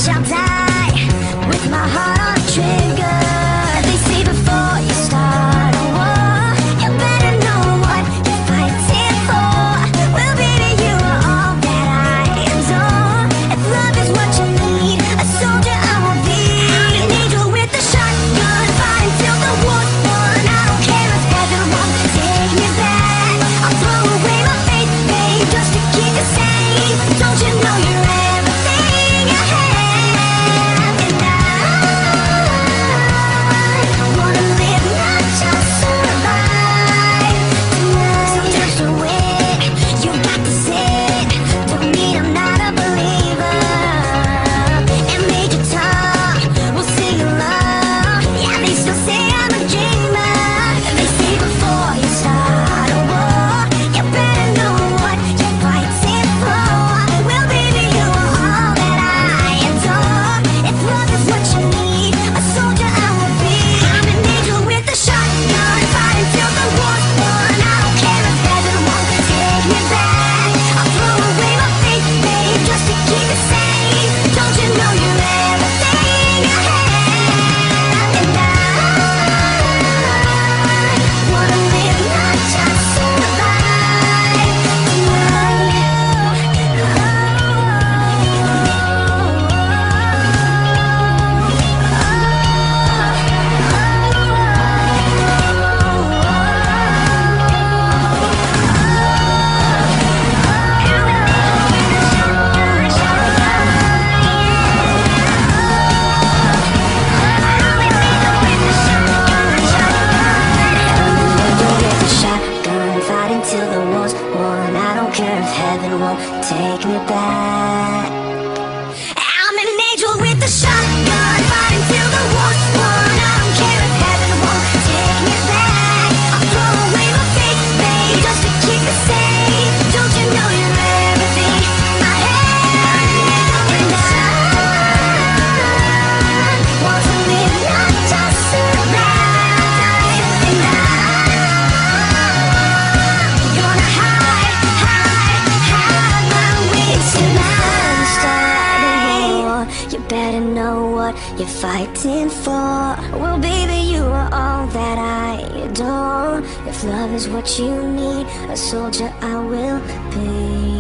shall die with my heart on a trigger. They say before you start a war, you better know what you're fighting for. Well, baby, you are all that I adore. If love is what you need, a soldier I will be. I'm an angel with a shotgun, fight until the war's won. I don't care if heaven won't take me back. I'll throw away my faith, babe, just to keep it safe. Don't you know you're everything I have? And I wanna live, not just survive tonight. So just wait, you got to sit. Don't mean I'm not a believer. And Major Tom will sing along. Yeah, they still say I'm a dreamer. They say before you start a war, you better know what you're fighting for. Well, baby, you are all that I adore. If love is what you need, a soldier I will be. I'm an angel with a shotgun, fight until the war's won. I don't care if heaven won't take me back. I'll throw away my faith, babe, just to keep it safe. Don't you know you're everything I have? And I wanna live, not just survive shotgun, fighting till the war's won. I don't care if heaven won't take me back. I'm an angel with a shotgun, fighting till the war's won. I don't care if heaven won't take me back. I'll throw away my faith, babe, just to keep it safe. Don't you know you're everything I have? And I want to live, not just survive. And gonna hide my wings tonight. Start a war, you better know what you're fighting for. Well, baby, you are all that I adore. If love is what you need, a soldier I will be.